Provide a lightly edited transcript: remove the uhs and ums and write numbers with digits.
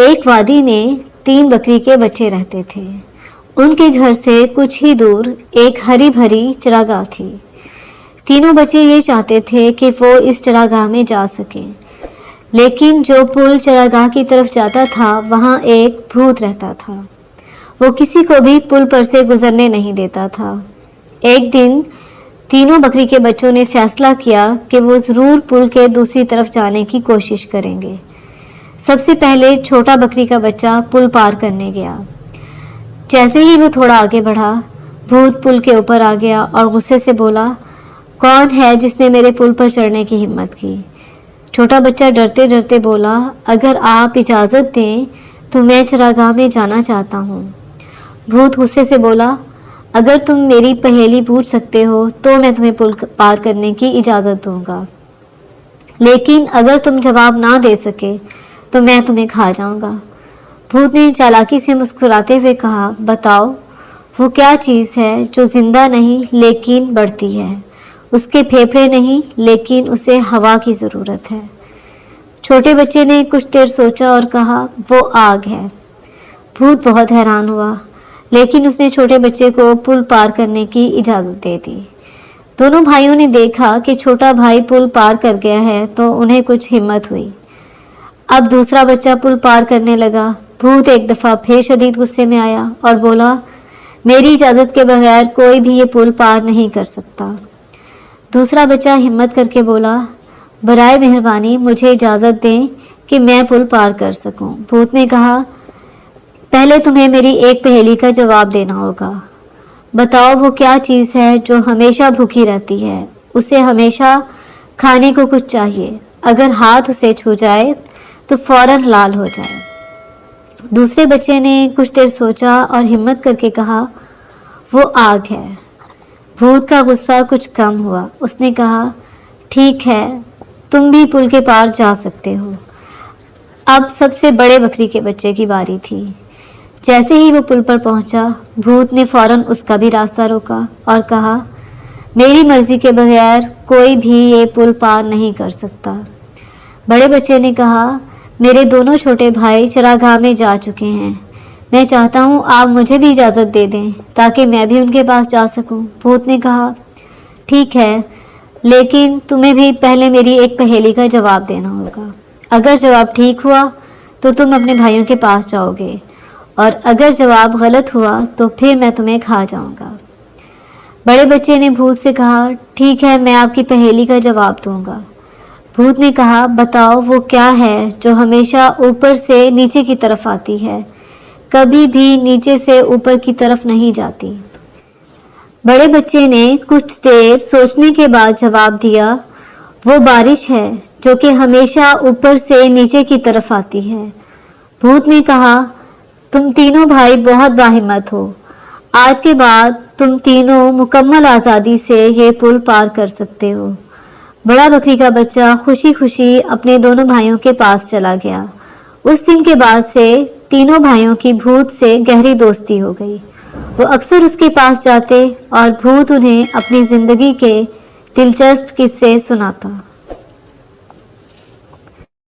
ایک وادی میں 3 بکری کے بچے رہتے تھے۔ ان کے گھر سے کچھ ہی دور ایک ہری بھری چراگاہ تھی۔ تینوں بچے یہ چاہتے تھے کہ وہ اس چراگاہ میں جا سکیں، لیکن جو پل چراگاہ کی طرف جاتا تھا وہاں ایک بھوت رہتا تھا۔ وہ کسی کو بھی پل پر سے گزرنے نہیں دیتا تھا۔ ایک دن تینوں بکری کے بچوں نے فیصلہ کیا کہ وہ ضرور پل کے دوسری طرف جانے کی کوشش کریں گے۔ سب سے پہلے چھوٹا بکری کا بچہ پل پار کرنے گیا۔ جیسے ہی وہ تھوڑا آگے بڑھا، بھوت پل کے اوپر آ گیا اور غصے سے بولا، کون ہے جس نے میرے پل پر چڑھنے کی ہمت کی؟ چھوٹا بچہ ڈرتے ڈرتے بولا، اگر آپ اجازت دیں تو میں چراگاہ میں جانا چاہتا ہوں۔ بھوت غصے سے بولا، اگر تم میری پہیلی پوچھ سکتے ہو تو میں تمہیں پل پار کرنے کی اجازت دوں گا، لیکن اگر تم جواب نہ دے سکے تو میں تمہیں کھا جاؤں گا۔ بھوت نے چالاکی سے مسکراتے ہوئے کہا، بتاؤ وہ کیا چیز ہے جو زندہ نہیں لیکن بڑھتی ہے؟ اس کے پھیپھڑے نہیں لیکن اسے ہوا کی ضرورت ہے۔ چھوٹے بچے نے کچھ دیر سوچا اور کہا، وہ آگ ہے۔ بھوت بہت حیران ہوا، لیکن اس نے چھوٹے بچے کو پل پار کرنے کی اجازت دے دی۔ دونوں بھائیوں نے دیکھا کہ چھوٹا بھائی پل پار کر گیا ہے تو انہیں کچھ ہمت ہوئی۔ اب دوسرا بچہ پل پار کرنے لگا۔ بھوت ایک دفعہ پھر شدید غصے میں آیا اور بولا، میری اجازت کے بغیر کوئی بھی یہ پل پار نہیں کر سکتا۔ دوسرا بچہ ہمت کر کے بولا، برائے مہربانی مجھے اجازت دیں کہ میں پل پار کر سکوں۔ بھوت نے کہا، پہلے تمہیں میری ایک پہیلی کا جواب دینا ہوگا۔ بتاؤ وہ کیا چیز ہے جو ہمیشہ بھوکی رہتی ہے؟ اسے ہمیشہ کھانے کو کچھ چاہیے، اگر ہاتھ اسے چھو جائے تو فوراً لال ہو جائے۔ دوسرے بچے نے کچھ دیر سوچا اور ہمت کر کے کہا، وہ آگ ہے۔ بھوت کا غصہ کچھ کم ہوا۔ اس نے کہا، ٹھیک ہے، تم بھی پل کے پار جا سکتے ہو۔ اب سب سے بڑے بکری کے بچے کی باری تھی۔ جیسے ہی وہ پل پر پہنچا، بھوت نے فوراً اس کا بھی راستہ روکا اور کہا، میری مرضی کے بغیر کوئی بھی یہ پل پار نہیں کر سکتا۔ بڑے بچے نے کہا، میرے دونوں چھوٹے بھائی چراگاہ میں جا چکے ہیں، میں چاہتا ہوں آپ مجھے بھی اجازت دے دیں تاکہ میں بھی ان کے پاس جا سکوں۔ بھوت نے کہا، ٹھیک ہے، لیکن تمہیں بھی پہلے میری ایک پہیلی کا جواب دینا ہوگا۔ اگر جواب ٹھیک ہوا تو تم اپنے بھائیوں کے پاس جاؤ گے، اور اگر جواب غلط ہوا تو پھر میں تمہیں کھا جاؤں گا۔ بڑے بچے نے بھوت سے کہا، ٹھیک ہے، میں آپ کی پہیلی کا جواب دوں گا۔ بھوت نے کہا، بتاؤ وہ کیا ہے جو ہمیشہ اوپر سے نیچے کی طرف آتی ہے، کبھی بھی نیچے سے اوپر کی طرف نہیں جاتی؟ بڑے بچے نے کچھ دیر سوچنے کے بعد جواب دیا، وہ بارش ہے جو کہ ہمیشہ اوپر سے نیچے کی طرف آتی ہے۔ بھوت نے کہا، تم تینوں بھائی بہت باہمت ہو، آج کے بعد تم تینوں مکمل آزادی سے یہ پل پار کر سکتے ہو۔ بڑا بکری کا بچہ خوشی خوشی اپنے دونوں بھائیوں کے پاس چلا گیا۔ اس دن کے بعد سے تینوں بھائیوں کی بھوت سے گہری دوستی ہو گئی۔ وہ اکثر اس کے پاس جاتے اور بھوت انہیں اپنی زندگی کے دلچسپ قصے سناتا۔